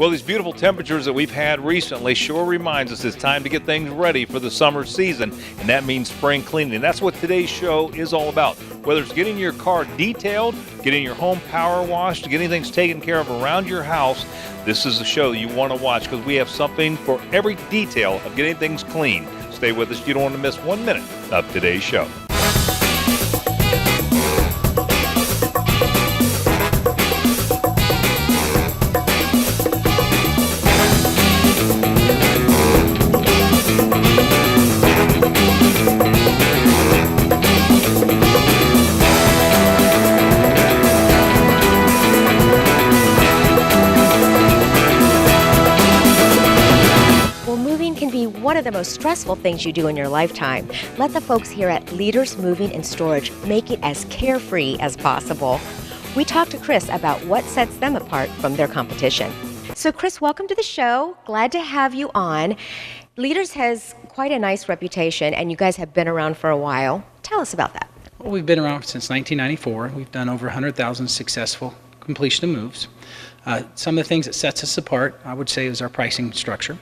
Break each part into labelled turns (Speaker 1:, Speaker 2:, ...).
Speaker 1: Well, these beautiful temperatures that we've had recently sure reminds us it's time to get things ready for the summer season, and that means spring cleaning. And that's what today's show is all about. Whether it's getting your car detailed, getting your home power washed, getting things taken care of around your house, this is the show you want to watch because we have something for every detail of getting things clean. Stay with us. You don't want to miss 1 minute of today's show.
Speaker 2: One of the most stressful things you do in your lifetime. Let the folks here at Leaders Moving and Storage make it as carefree as possible. We talked to Chris about what sets them apart from their competition. So Chris, welcome to the show. Glad to have you on. Leaders has quite a nice reputation, and you guys have been around for a while. Tell us about that.
Speaker 3: Well, we've been around since 1994. We've done over 100,000 successful completion of moves. Some of the things that sets us apart, I would say, is our pricing structure.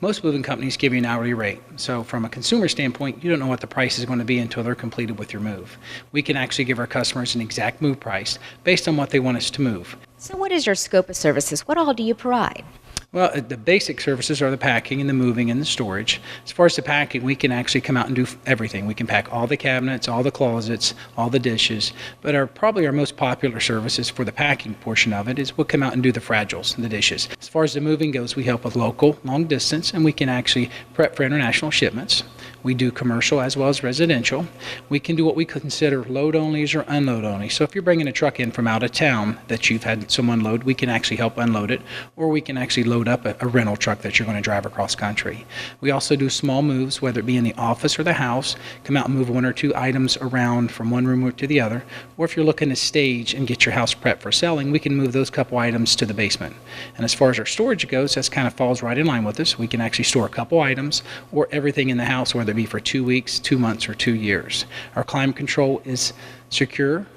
Speaker 3: Most moving companies give you an hourly rate. So from a consumer standpoint, you don't know what the price is going to be until they're completed with your move. We can actually give our customers an exact move price based on what they want us to move.
Speaker 2: So what is your scope of services? What all do you provide?
Speaker 3: Well, the basic services are the packing and the moving and the storage. As far as the packing, we can actually come out and do everything. We can pack all the cabinets, all the closets, all the dishes. But probably our most popular services for the packing portion of it is we'll come out and do the fragiles, the dishes. As far as the moving goes, we help with local, long distance, and we can actually prep for international shipments. We do commercial as well as residential. We can do what we consider load onlys or unload only. So if you're bringing a truck in from out of town that you've had someone load, we can actually help unload it, or we can actually load up a rental truck that you're going to drive across country. We also do small moves, whether it be in the office or the house, come out and move one or two items around from one room to the other, or if you're looking to stage and get your house prepped for selling, we can move those couple items to the basement. And as far as our storage goes, that kind of falls right in line with us. We can actually store a couple items or everything in the house, whether it be for 2 weeks, 2 months, or 2 years. Our climate control is secure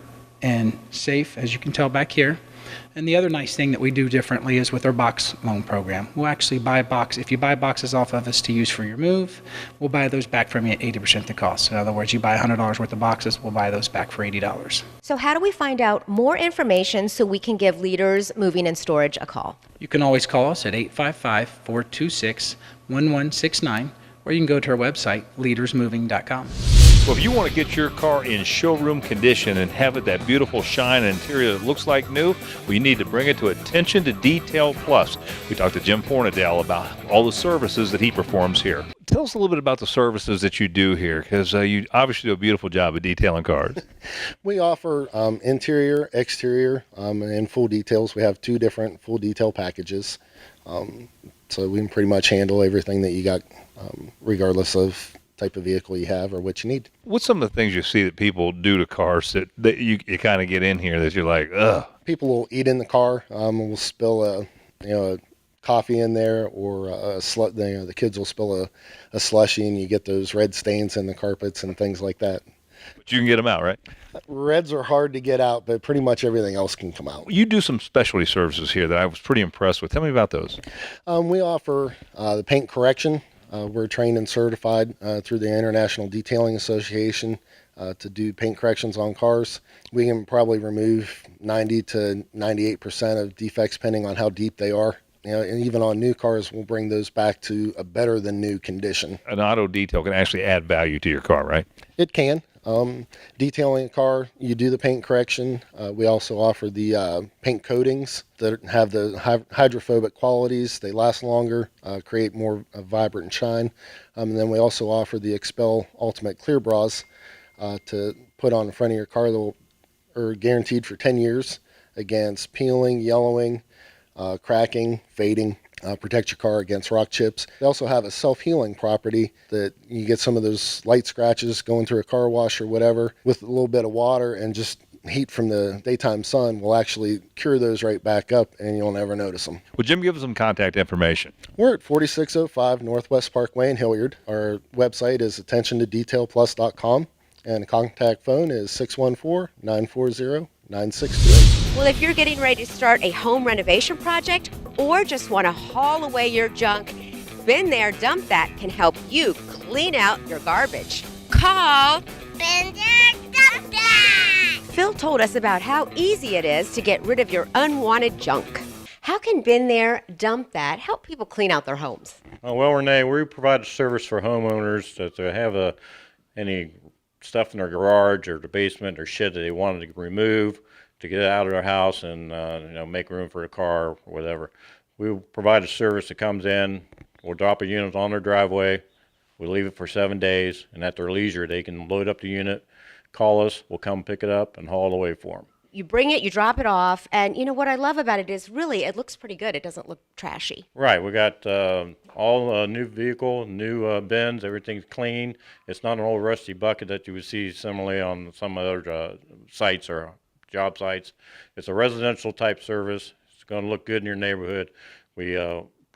Speaker 3: and safe, as you can tell back here. And the other nice thing that we do differently is with our box loan program. We'll actually buy a box. If you buy boxes off of us to use for your move, we'll buy those back from you at 80% the cost. In other words, you buy $100 worth of boxes, we'll buy those back for $80.
Speaker 2: So how do we find out more information so we can give Leaders Moving and Storage a call?
Speaker 3: You can always call us at 855-426-1169, or you can go to our website, leadersmoving.com.
Speaker 1: Well, if you want to get your car in showroom condition and have it that beautiful shine and interior that looks like new, we need to bring it to Attention to Detail Plus. We talked to Jim Fornadale about all the services that he performs here. Tell us a little bit about the services that you do here, because you obviously do a beautiful job of detailing cars.
Speaker 4: We offer interior, exterior, and full details. We have 2 different full detail packages. So we can pretty much handle everything that you got, regardless of type of vehicle you have or what you need.
Speaker 1: What's some of the things you see that people do to cars that you kind of get in here that you're like, ugh?
Speaker 4: People will eat in the car. Will spill a coffee in there, or the kids will spill a slushie, and you get those red stains in the carpets and things like that.
Speaker 1: But you can get them out, right?
Speaker 4: Reds are hard to get out, but pretty much everything else can come out.
Speaker 1: You do some specialty services here that I was pretty impressed with. Tell me about those.
Speaker 4: We offer the paint correction. We're trained and certified through the International Detailing Association to do paint corrections on cars. We can probably remove 90 to 98% of defects depending on how deep they are. And even on new cars, we'll bring those back to a better than new condition.
Speaker 1: An auto detail can actually add value to your car, right?
Speaker 4: It can. Detailing a car, you do the paint correction. We also offer the paint coatings that have the hydrophobic qualities. They last longer, create more vibrant shine. And then we also offer the Expel Ultimate Clear Bras to put on the front of your car that are guaranteed for 10 years against peeling, yellowing, cracking, fading. Protect your car against rock chips. They also have a self-healing property that you get some of those light scratches going through a car wash or whatever with a little bit of water and just heat from the daytime sun will actually cure those right back up, and you'll never notice them.
Speaker 1: Well, Jim, give us some contact information.
Speaker 4: We're at 4605 Northwest Parkway in Hilliard. Our website is attentiontodetailplus.com, and the contact phone is 614-940-9628.
Speaker 2: Well, if you're getting ready to start a home renovation project or just want to haul away your junk, Been There, Dump That can help you clean out your garbage. Call
Speaker 5: Been There, Dump That!
Speaker 2: Phil told us about how easy it is to get rid of your unwanted junk. How can Been There, Dump That help people clean out their homes?
Speaker 6: Well, Renee, we provide a service for homeowners that have any stuff in their garage or the basement or shed that they wanted to remove to get it out of their house and make room for a car or whatever. We provide a service that comes in. We'll drop a unit on their driveway. We leave it for 7 days, and at their leisure, they can load up the unit, call us, we'll come pick it up and haul it away for them.
Speaker 2: You bring it, you drop it off, and you know what I love about it is really it looks pretty good. It doesn't look trashy.
Speaker 6: Right, we got all new vehicle, new bins, everything's clean. It's not an old rusty bucket that you would see similarly on some other sites or job sites. It's a residential type service. It's going to look good in your neighborhood. We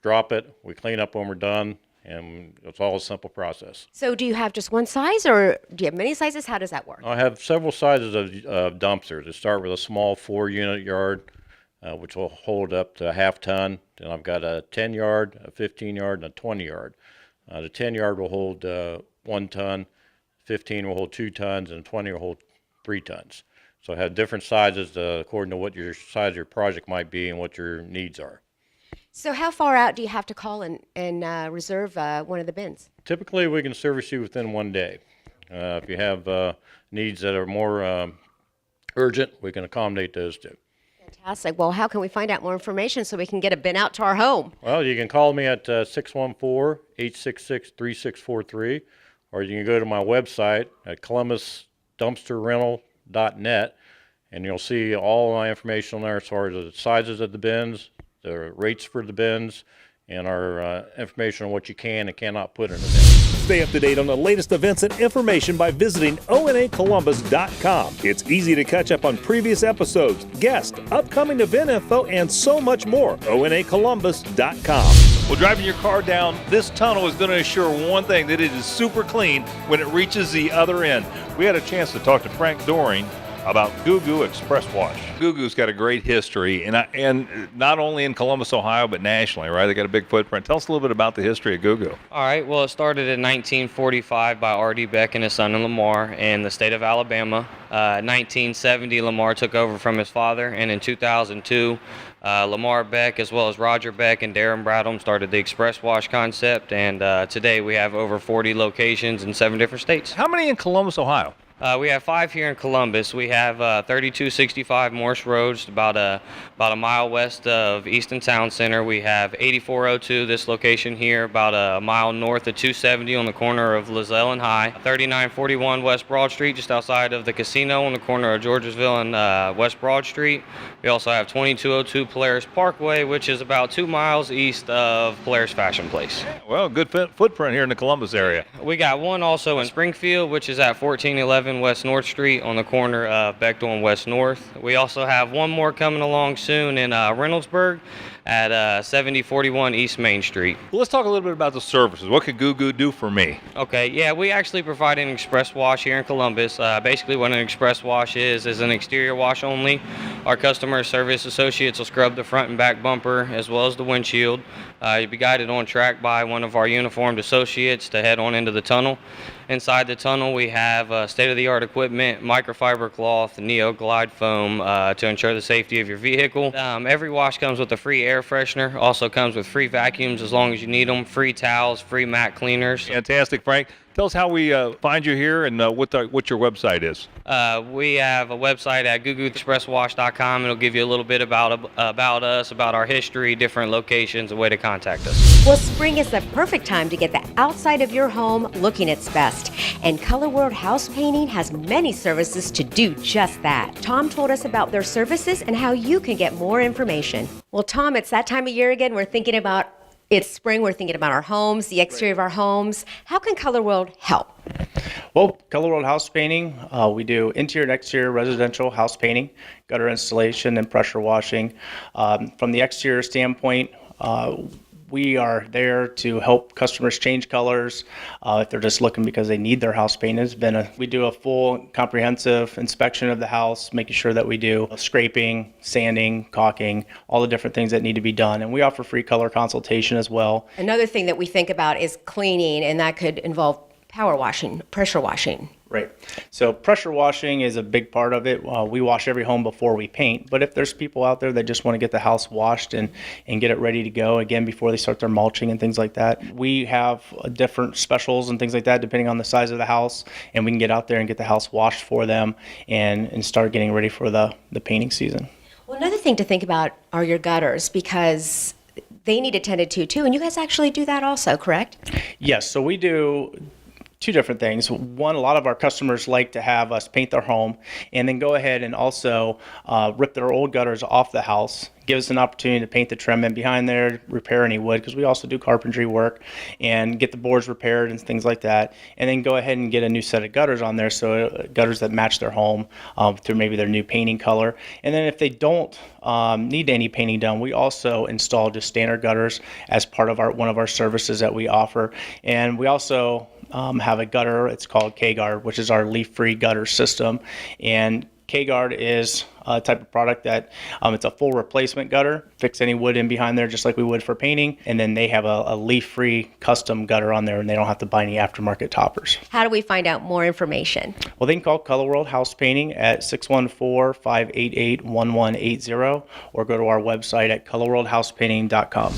Speaker 6: drop it, we clean up when we're done, and it's all a simple process.
Speaker 2: So do you have just one size or do you have many sizes? How does that work?
Speaker 6: I have several sizes of dumpsters. They start with a small 4-unit yard, which will hold up to a half-ton. Then I've got a 10-yard, a 15-yard, and a 20-yard. The 10-yard will hold 1 ton, 15 will hold 2 tons, and 20 will hold 3 tons. So I have different sizes according to what your size of your project might be and what your needs are.
Speaker 2: So how far out do you have to call and reserve one of the bins?
Speaker 6: Typically, we can service you within 1 day. If you have needs that are more urgent, we can accommodate those too.
Speaker 2: Fantastic. Well, how can we find out more information so we can get a bin out to our home?
Speaker 6: Well, you can call me at 614-866-3643, or you can go to my website at columbusdumpsterrental.net, and you'll see all my information on there as far as the sizes of the bins, the rates for the bins, and our information on what you can and cannot put in a bin.
Speaker 1: Stay up to date on the latest events and information by visiting onacolumbus.com. It's easy to catch up on previous episodes, guests, upcoming event info, and so much more. onacolumbus.com. Well, driving your car down this tunnel is going to assure one thing, that it is super clean when it reaches the other end. We had a chance to talk to Frank Doring about Goo Goo Express Wash. Goo Goo's got a great history, and not only in Columbus, Ohio, but nationally, right? They got a big footprint. Tell us a little bit about the history of Goo Goo.
Speaker 7: All right, well, it started in 1945 by R.D. Beck and his son in Lamar in the state of Alabama. 1970, Lamar took over from his father, and in 2002, Lamar Beck, as well as Roger Beck and Darren Bradham, started the Express Wash concept, and today we have over 40 locations in 7 different states.
Speaker 1: How many in Columbus, Ohio?
Speaker 7: We have 5 here in Columbus. We have 3265 Morse Road, about a mile west of Easton Town Center. We have 8402, this location here, about a mile north of 270 on the corner of Lizelle and High. 3941 West Broad Street, just outside of the casino on the corner of Georgesville and West Broad Street. We also have 2202 Polaris Parkway, which is about 2 miles east of Polaris Fashion Place.
Speaker 1: Well, good footprint here in the Columbus area.
Speaker 7: We got one also in Springfield, which is at 1411 West North Street on the corner of Bechtel and West North. We also have one more coming along soon in Reynoldsburg at 7041 East Main Street.
Speaker 1: Well, let's talk a little bit about the services. What could Goo Goo do for me?
Speaker 7: Okay, yeah, we actually provide an express wash here in Columbus. Basically what an express wash is an exterior wash only. Our customer service associates will scrub the front and back bumper as well as the windshield. You'll be guided on track by one of our uniformed associates to head on into the tunnel. Inside the tunnel, we have state-of-the-art equipment, microfiber cloth, Neo Glide foam to ensure the safety of your vehicle. Every wash comes with a free air freshener, also comes with free vacuums as long as you need them, free towels, free mat cleaners.
Speaker 1: Fantastic, Frank. Tell us how we find you here and what your website is.
Speaker 7: We have a website at googooexpresswash.com. It'll give you a little bit about us, about our history, different locations, a way to contact us.
Speaker 2: Well, spring is the perfect time to get the outside of your home looking its best. And Color World House Painting has many services to do just that. Tom told us about their services and how you can get more information. Well, Tom, it's that time of year again. We're thinking about it's spring. We're thinking about our homes, the exterior of our homes. How can Color World help?
Speaker 8: Well, Color World House Painting, we do interior and exterior residential house painting, gutter installation, and pressure washing. From the exterior standpoint, we are there to help customers change colors if they're just looking because they need their house painted. We do a full comprehensive inspection of the house, making sure that we do scraping, sanding, caulking, all the different things that need to be done. And we offer free color consultation as well.
Speaker 2: Another thing that we think about is cleaning, and that could involve power washing, pressure washing.
Speaker 8: Right. So pressure washing is a big part of it. We wash every home before we paint, but if there's people out there that just want to get the house washed and get it ready to go again before they start their mulching and things like that, we have different specials and things like that depending on the size of the house, and we can get out there and get the house washed for them and start getting ready for the painting season.
Speaker 2: Well, another thing to think about are your gutters, because they need attended to too, and you guys actually do that also, correct?
Speaker 8: Yes, so we do two different things. One, a lot of our customers like to have us paint their home and then go ahead and also rip their old gutters off the house, give us an opportunity to paint the trim in behind there, repair any wood, because we also do carpentry work, and get the boards repaired and things like that, and then go ahead and get a new set of gutters on there, so gutters that match their home through maybe their new painting color. And then if they don't need any painting done, we also install just standard gutters as part of one of our services that we offer. And we also have a gutter, it's called K-Guard, which is our leaf-free gutter system. And K-Guard is a type of product that it's a full replacement gutter, fix any wood in behind there just like we would for painting, and then they have a leaf-free custom gutter on there, and they don't have to buy any aftermarket toppers.
Speaker 2: How do we find out more information?
Speaker 8: Well, they can call Color World House Painting at 614-588-1180 or go to our website at colorworldhousepainting.com.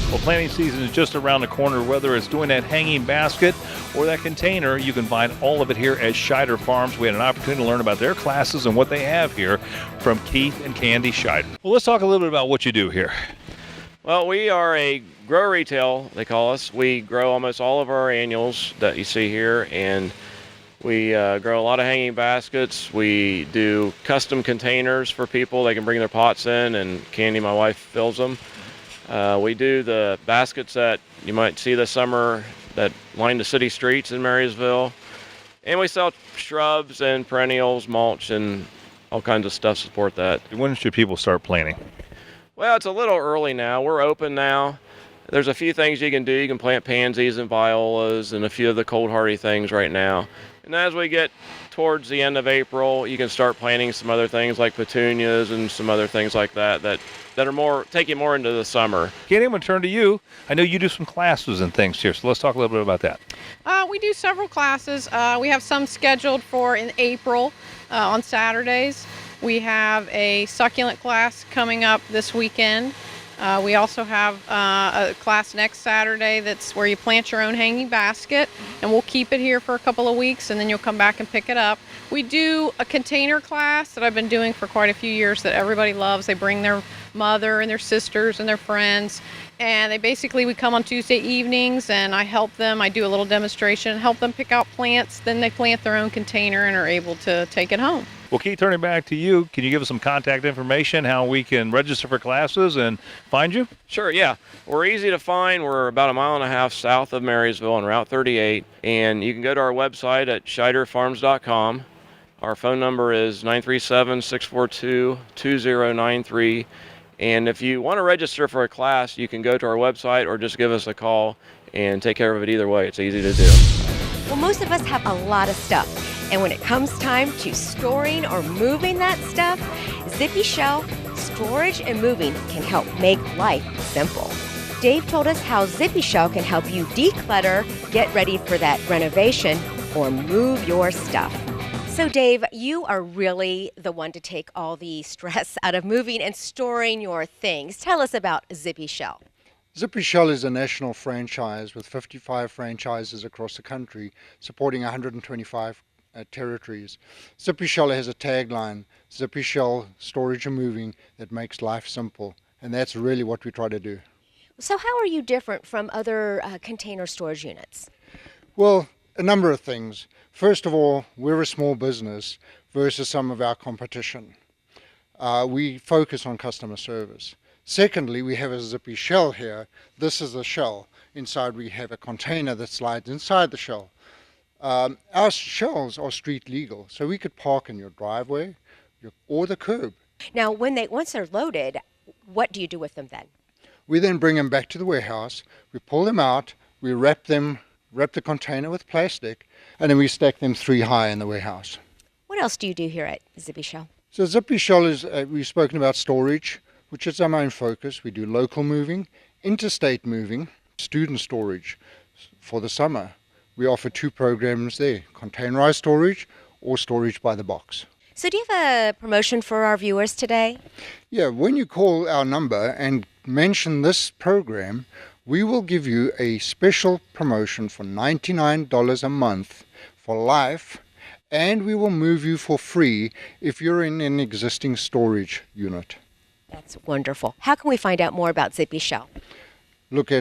Speaker 1: Well, planting season is just around the corner. Whether it's doing that hanging basket or that container, you can find all of it here at Scheider Farms. We had an opportunity to learn about their classes and what they have here from Keith and Candy Scheider. Well, let's talk a little bit about what you do here.
Speaker 9: Well, we are a grow retail, they call us. We grow almost all of our annuals that you see here, and we grow a lot of hanging baskets. We do custom containers for people. They can bring their pots in, and Candy, my wife, fills them. We do the baskets that you might see this summer that line the city streets in Marysville. And we sell shrubs and perennials, mulch, and all kinds of stuff to support that.
Speaker 1: When should people start planting?
Speaker 9: Well, it's a little early now. We're open now. There's a few things you can do. You can plant pansies and violas and a few of the cold hardy things right now. And as we get towards the end of April, you can start planting some other things like petunias and some other things like that that are more take you more into the summer.
Speaker 1: Candy, I'm going to turn to you. I know you do some classes and things here, so let's talk a little bit about that.
Speaker 10: We do several classes. We have some scheduled for in April on Saturdays. We have a succulent class coming up this weekend. We also have a class next Saturday that's where you plant your own hanging basket, and we'll keep it here for a couple of weeks, and then you'll come back and pick it up. We do a container class that I've been doing for quite a few years that everybody loves. They bring their mother and their sisters and their friends, and we come on Tuesday evenings, and I help them. I do a little demonstration, help them pick out plants, then they plant their own container and are able to take it home.
Speaker 1: Well, Keith, turning back to you, can you give us some contact information, how we can register for classes and find you?
Speaker 9: Sure, yeah. We're easy to find. We're about 1.5 miles south of Marysville on Route 38. And you can go to our website at scheiderfarms.com. Our phone number is 937-642-2093. And if you want to register for a class, you can go to our website or just give us a call and take care of it either way. It's easy to do.
Speaker 2: Well, most of us have a lot of stuff. And when it comes time to storing or moving that stuff, Zippy Shell storage and moving can help make life simple. Dave told us how Zippy Shell can help you declutter, get ready for that renovation, or move your stuff. So Dave, you are really the one to take all the stress out of moving and storing your things. Tell us about Zippy Shell.
Speaker 11: Zippy Shell is a national franchise with 55 franchises across the country, supporting 125 territories. Zippy Shell has a tagline, Zippy Shell, storage and moving that makes life simple. And that's really what we try to do.
Speaker 2: So how are you different from other container storage units?
Speaker 11: Well, a number of things. First of all, we're a small business versus some of our competition. We focus on customer service. Secondly, we have a Zippy Shell here. This is the shell. Inside we have a container that slides inside the shell. Our shells are street legal, so we could park in your driveway or the curb.
Speaker 2: Now, once they're loaded, what do you do with them then?
Speaker 11: We then bring them back to the warehouse, we pull them out, we wrap the container with plastic, and then we stack them 3 high in the warehouse.
Speaker 2: What else do you do here at Zippy Shell?
Speaker 11: So Zippy Shell is, we've spoken about storage, which is our main focus. We do local moving, interstate moving, student storage for the summer. We offer 2 programs there, containerized storage or storage by the box.
Speaker 2: So do you have a promotion for our viewers today?
Speaker 11: Yeah, when you call our number and mention this program, we will give you a special promotion for $99 a month for life, and we will move you for free if you're in an existing storage unit.
Speaker 2: That's wonderful. How can we find out more about Zippy Shell?
Speaker 11: Look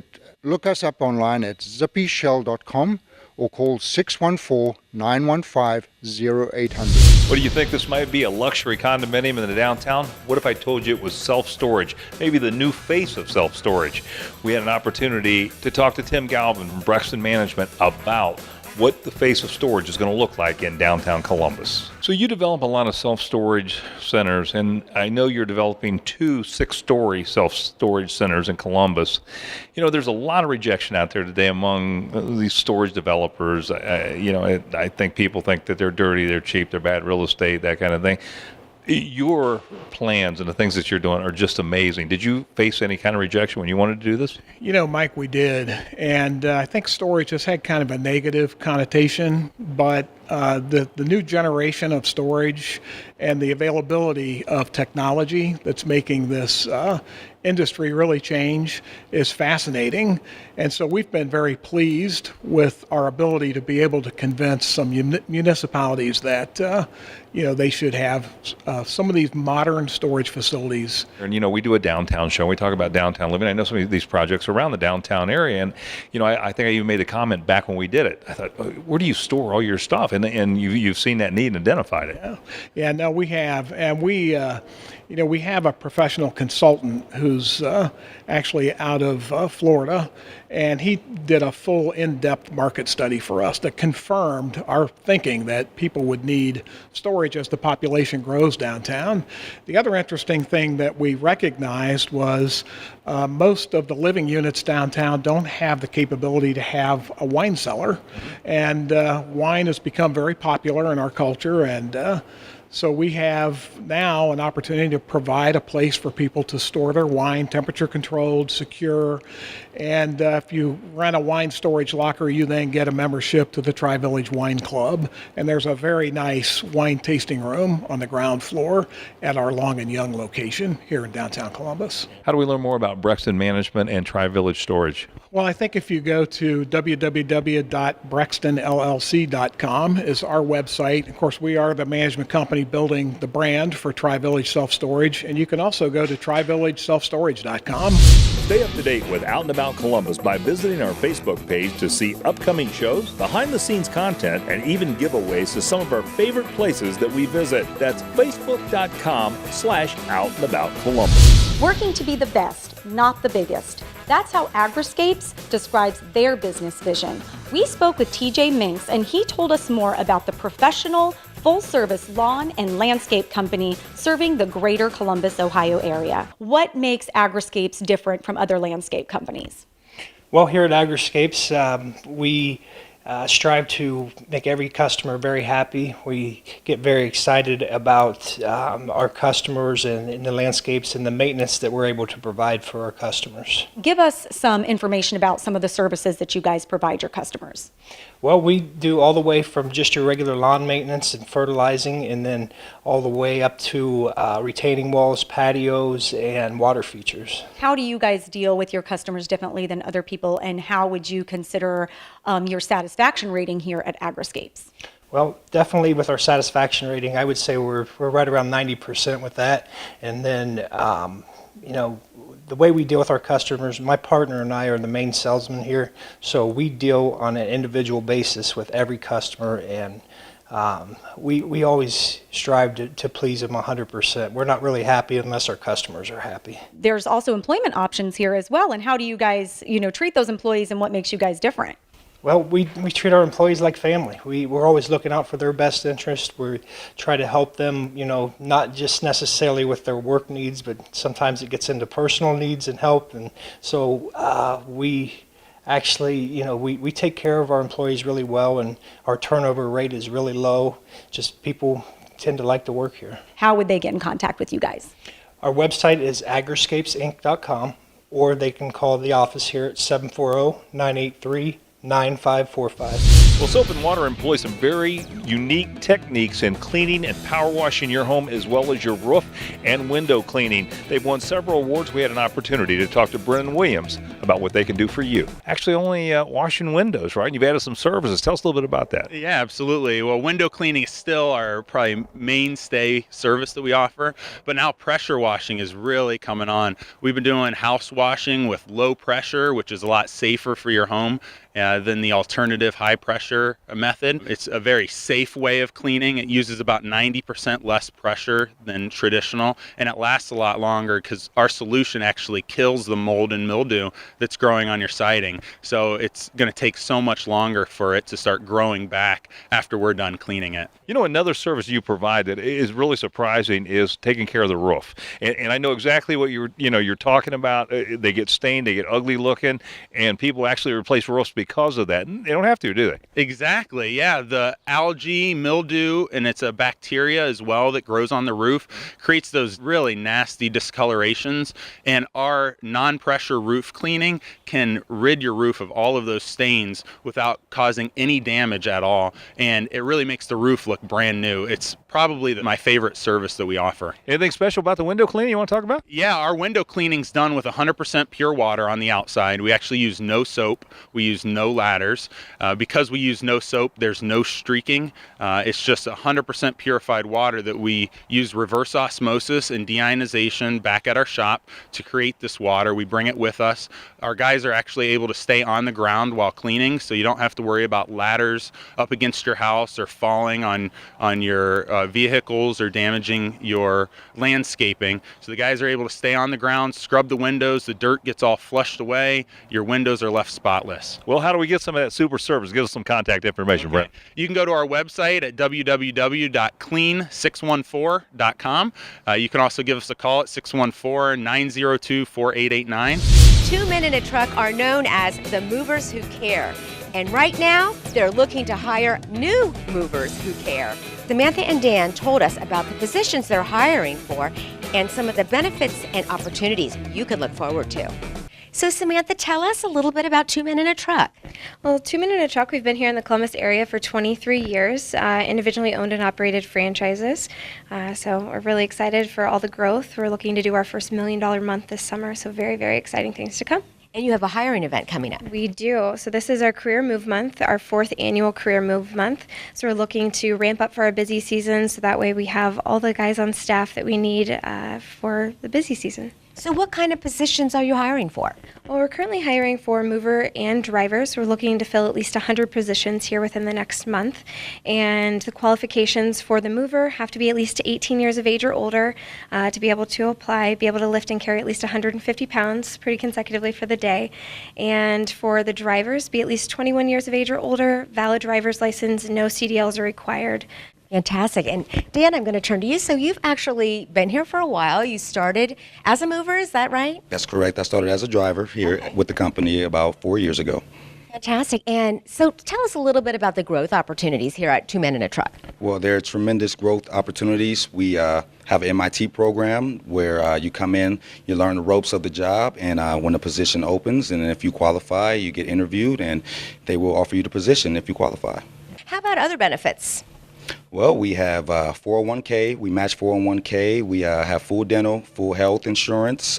Speaker 11: us up online at zippyshell.com or call 614-915-0800.
Speaker 1: What do you think? This might be a luxury condominium in the downtown? What if I told you it was self-storage? Maybe the new face of self-storage. We had an opportunity to talk to Tim Galvin from Brexton Management about what the face of storage is going to look like in downtown Columbus. So you develop a lot of self-storage centers, and I know you're developing 2 6-story self-storage centers in Columbus. You know, there's a lot of rejection out there today among these storage developers. I think people think that they're dirty, they're cheap, they're bad real estate, that kind of thing. Your plans and the things that you're doing are just amazing. Did you face any kind of rejection when you wanted to do this?
Speaker 12: You know, Mike, we did. And I think storage has had kind of a negative connotation, but the new generation of storage and the availability of technology that's making this industry really change is fascinating. And so we've been very pleased with our ability to be able to convince some municipalities that, they should have some of these modern storage facilities.
Speaker 1: And, we do a downtown show. We talk about downtown living. I know some of these projects around the downtown area. And, I think I even made a comment back when we did it. I thought, where do you store all your stuff? And you've seen that need and identified it.
Speaker 12: Yeah, no, we have. And we have a professional consultant who's actually out of Florida, and he did a full in-depth market study for us that confirmed our thinking that people would need storage as the population grows downtown. The other interesting thing that we recognized was most of the living units downtown don't have the capability to have a wine cellar, and wine has become very popular in our culture, and so we have now an opportunity to provide a place for people to store their wine, temperature controlled, secure. And if you rent a wine storage locker, you then get a membership to the Tri-Village Wine Club. And there's a very nice wine tasting room on the ground floor at our Long and Young location here in downtown Columbus.
Speaker 1: How do we learn more about Brexton Management and Tri-Village Storage?
Speaker 12: Well, I think if you go to www.brextonllc.com is our website. Of course, we are the management company building the brand for Tri-Village Self-Storage, and you can also go to trivillageselfstorage.com.
Speaker 1: Stay up to date with Out and About Columbus by visiting our Facebook page to see upcoming shows, behind-the-scenes content, and even giveaways to some of our favorite places that we visit. That's facebook.com/OutandAboutColumbus.
Speaker 13: Working to be the best, not the biggest. That's how Agri Escapes describes their business vision. We spoke with TJ Minks, and he told us more about the professional, full-service lawn and landscape company serving the greater Columbus, Ohio area. What makes Agri Escapes different from other landscape companies?
Speaker 14: Well, here at Agri Escapes, we strive to make every customer very happy. We get very excited about our customers and the landscapes and the maintenance that we're able to provide for our customers.
Speaker 13: Give us some information about some of the services that you guys provide your customers.
Speaker 14: Well, we do all the way from just your regular lawn maintenance and fertilizing, and then all the way up to retaining walls, patios, and water features.
Speaker 13: How do you guys deal with your customers differently than other people, and how would you consider your satisfaction rating here at Agri Escapes?
Speaker 14: Well, definitely with our satisfaction rating, I would say we're right around 90% with that. And then, the way we deal with our customers, my partner and I are the main salesman here, so we deal on an individual basis with every customer, and we always strive to please them 100%. We're not really happy unless our customers are happy.
Speaker 13: There's also employment options here as well, and how do you guys, treat those employees, and what makes you guys different?
Speaker 14: Well, we treat our employees like family. We're always looking out for their best interest. We try to help them, not just necessarily with their work needs, but sometimes it gets into personal needs and help. And so we actually, we take care of our employees really well, and our turnover rate is really low. Just people tend to like to work here.
Speaker 13: How would they get in contact with you guys?
Speaker 14: Our website is agriscapesinc.com, or they can call the office here at 740-983-9545.
Speaker 1: Well, Soap and Water employs some very unique techniques in cleaning and power washing your home, as well as your roof and window cleaning. They've won several awards. We had an opportunity to talk to Brennan Williams about what they can do for you. Actually, only washing windows, right? You've added some services. Tell us a little bit about that.
Speaker 15: Yeah, absolutely. Well, window cleaning is still our probably mainstay service that we offer, but now pressure washing is really coming on. We've been doing house washing with low pressure, which is a lot safer for your home than the alternative high pressure method. It's a very safe way of cleaning. It uses about 90% less pressure than traditional, and it lasts a lot longer because our solution actually kills the mold and mildew that's growing on your siding. So it's going to take so much longer for it to start growing back after we're done cleaning it.
Speaker 1: You know, another service you provide that is really surprising is taking care of the roof. And I know exactly what you're talking about. They get stained, they get ugly looking, and people actually replace roofs because of that. And they don't have to, do they?
Speaker 15: Exactly, yeah. The algae, mildew, and it's a bacteria as well that grows on the roof, creates those really nasty discolorations. And our non-pressure roof cleaning can rid your roof of all of those stains without causing any damage at all. And it really makes the roof look brand new. It's probably my favorite service that we offer.
Speaker 1: Anything special about the window cleaning you want to talk about?
Speaker 15: Yeah, our window cleaning's done with 100% pure water on the outside. We actually use no soap. We use no ladders. Because we use no soap, there's no streaking. It's just 100% purified water that we use reverse osmosis and deionization back at our shop to create this water. We bring it with us. Our guys are actually able to stay on the ground while cleaning, so you don't have to worry about ladders up against your house or falling on your vehicles or damaging your landscaping. So the guys are able to stay on the ground, scrub the windows, the dirt gets all flushed away, your windows are left spotless.
Speaker 1: Well, how do we get some of that super service? Give us some contact information, Brent.
Speaker 15: You can go to our website at www.clean614.com. You can also give us a call at 614-902-4889.
Speaker 2: 2 Men in a Truck are known as the movers who care. And right now, they're looking to hire new movers who care. Samantha and Dan told us about the positions they're hiring for and some of the benefits and opportunities you could look forward to. So Samantha, tell us a little bit about 2 Men in a Truck.
Speaker 16: Well, 2 Men in a Truck, we've been here in the Columbus area for 23 years, individually owned and operated franchises. So we're really excited for all the growth. We're looking to do our first $1 million month this summer, so very, very exciting things to come.
Speaker 2: And you have a hiring event coming up.
Speaker 16: We do. So this is our Career Move Month, our 4th annual Career Move Month. So we're looking to ramp up for our busy season, so that way we have all the guys on staff that we need for the busy season.
Speaker 2: So what kind of positions are you hiring for?
Speaker 16: Well, we're currently hiring for mover and drivers. We're looking to fill at least 100 positions here within the next month. And the qualifications for the mover have to be at least 18 years of age or older to be able to apply, be able to lift and carry at least 150 pounds pretty consecutively for the day. And for the drivers, be at least 21 years of age or older, valid driver's license, no CDLs are required.
Speaker 2: Fantastic. And Dan, I'm going to turn to you. So you've actually been here for a while. You started as a mover, is that right?
Speaker 17: That's correct. I started as a driver here with the company about 4 years ago.
Speaker 2: Fantastic. And so tell us a little bit about the growth opportunities here at 2 Men in a Truck.
Speaker 17: Well, there are tremendous growth opportunities. We have an MIT program where you come in, you learn the ropes of the job, and when a position opens, and if you qualify, you get interviewed, and they will offer you the position if you qualify.
Speaker 2: How about other benefits?
Speaker 17: Well, we have 401k. We match 401k. We have full dental, full health insurance,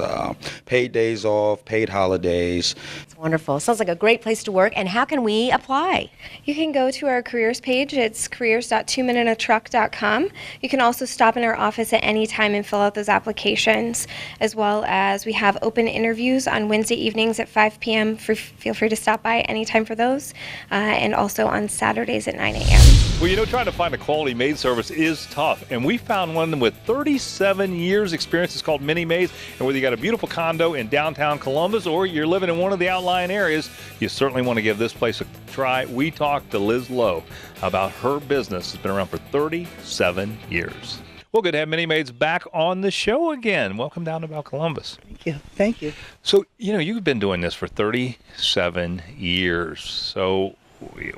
Speaker 17: paid days off, paid holidays.
Speaker 2: It's wonderful. Sounds like a great place to work. And how can we apply?
Speaker 16: You can go to our careers page. It's careers.2meninatruck.com. You can also stop in our office at any time and fill out those applications, as well as we have open interviews on Wednesday evenings at 5 p.m. Feel free to stop by anytime for those, and also on Saturdays at 9 a.m.
Speaker 1: Well, trying to find a quality maid service is tough, and we found one with 37 years experience. It's called MiniMaze, and whether you got a beautiful condo in downtown Columbus or you're living in one of the outlying areas, you certainly want to give this place a try. We talked to Liz Lowe about her business. It's been around for 37 years. Well, good to have MiniMaze back on the show again. Welcome down to About Columbus.
Speaker 18: Thank you. Thank you.
Speaker 1: So, you've been doing this for 37 years. So,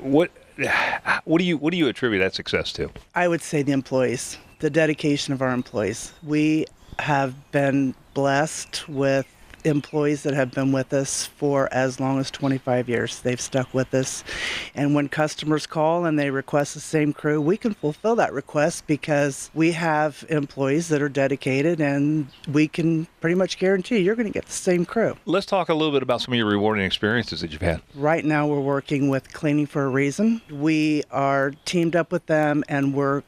Speaker 1: what do you attribute that success to?
Speaker 18: I would say the employees, the dedication of our employees. We have been blessed with employees that have been with us for as long as 25 years. They've stuck with us. And when customers call and they request the same crew, we can fulfill that request because we have employees that are dedicated, and we can pretty much guarantee you're going to get the same crew.
Speaker 1: Let's talk a little bit about some of your rewarding experiences that you've had.
Speaker 18: Right now we're working with Cleaning for a Reason. We are teamed up with them, and we're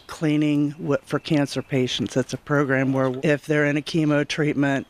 Speaker 18: cleaning for cancer patients. It's a program where if they're in a chemo treatment,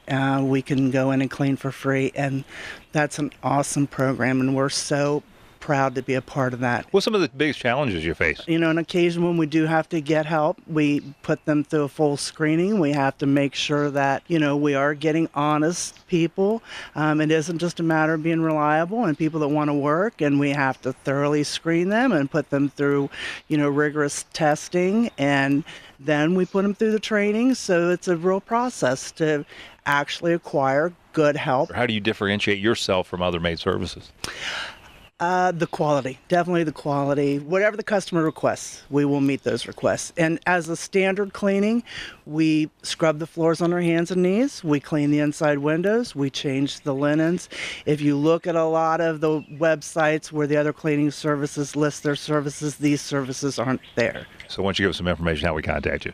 Speaker 18: we can go in and clean for free, and that's an awesome program, and we're so proud to be a part of that.
Speaker 1: What's some of the biggest challenges you face?
Speaker 18: On occasion when we do have to get help, we put them through a full screening. We have to make sure that, we are getting honest people. It isn't just a matter of being reliable and people that want to work, and we have to thoroughly screen them and put them through, rigorous testing, and then we put them through the training. So it's a real process to actually acquire good help.
Speaker 1: How do you differentiate yourself from other maid services?
Speaker 18: The quality, definitely the quality. Whatever the customer requests, we will meet those requests. And as a standard cleaning, we scrub the floors on our hands and knees. We clean the inside windows. We change the linens. If you look at a lot of the websites where the other cleaning services list their services, these services aren't there.
Speaker 1: So why don't you give us some information how we contact you?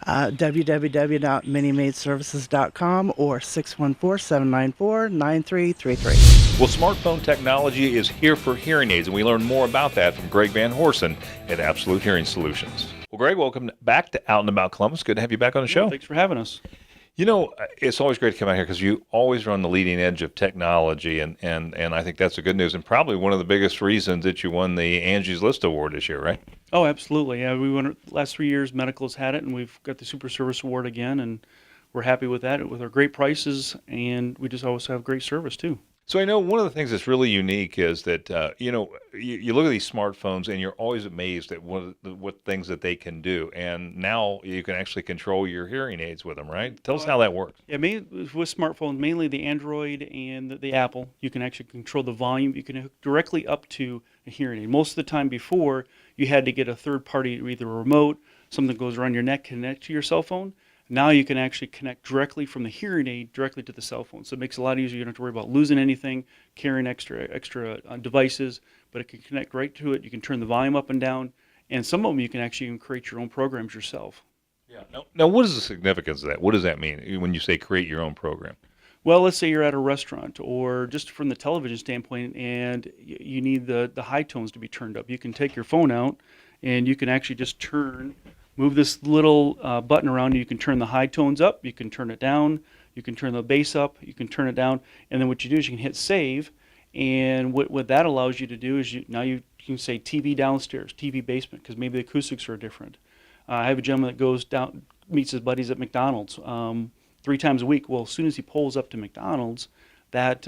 Speaker 18: www.minimadeservices.com or 614-794-9333.
Speaker 1: Well, smartphone technology is here for hearing aids, and we learned more about that from Greg Van Horsen at Absolute Hearing Solutions. Well, Greg, welcome back to Out and About Columbus. Good to have you back on the show.
Speaker 19: Thanks for having us.
Speaker 1: It's always great to come out here because you always run the leading edge of technology, and I think that's the good news, and probably one of the biggest reasons that you won the Angie's List Award this year, right?
Speaker 19: Oh, absolutely. Yeah, we won it last 3 years. Medical's had it, and we've got the Super Service Award again, and we're happy with that, with our great prices, and we just always have great service too.
Speaker 1: So I know one of the things that's really unique is that, you look at these smartphones and you're always amazed at what things that they can do. And now you can actually control your hearing aids with them, right? Tell us how that works.
Speaker 19: Yeah, with smartphones, mainly the Android and the Apple, you can actually control the volume. You can hook directly up to a hearing aid. Most of the time before, you had to get a third party, either a remote, something that goes around your neck, connect to your cell phone. Now you can actually connect directly from the hearing aid directly to the cell phone. So it makes it a lot easier. You don't have to worry about losing anything, carrying extra devices, but it can connect right to it. You can turn the volume up and down, and some of them you can actually even create your own programs yourself.
Speaker 1: Yeah. Now, what is the significance of that? What does that mean when you say create your own program?
Speaker 19: Well, let's say you're at a restaurant, or just from the television standpoint, and you need the high tones to be turned up. You can take your phone out, and you can actually just move this little button around, and you can turn the high tones up, you can turn it down, you can turn the bass up, you can turn it down, and then what you do is you can hit save, and what that allows you to do is you can say TV downstairs, TV basement, because maybe the acoustics are different. I have a gentleman that goes down, meets his buddies at McDonald's 3 times a week. Well, as soon as he pulls up to McDonald's, that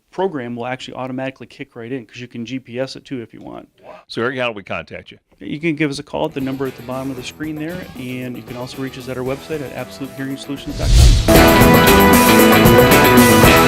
Speaker 19: program will actually automatically kick right in, because you can GPS it too if you want.
Speaker 1: Wow. So Eric, how do we contact you?
Speaker 19: You can give us a call at the number at the bottom of the screen there, and you can also reach us at our website at absolutehearingsolutions.com.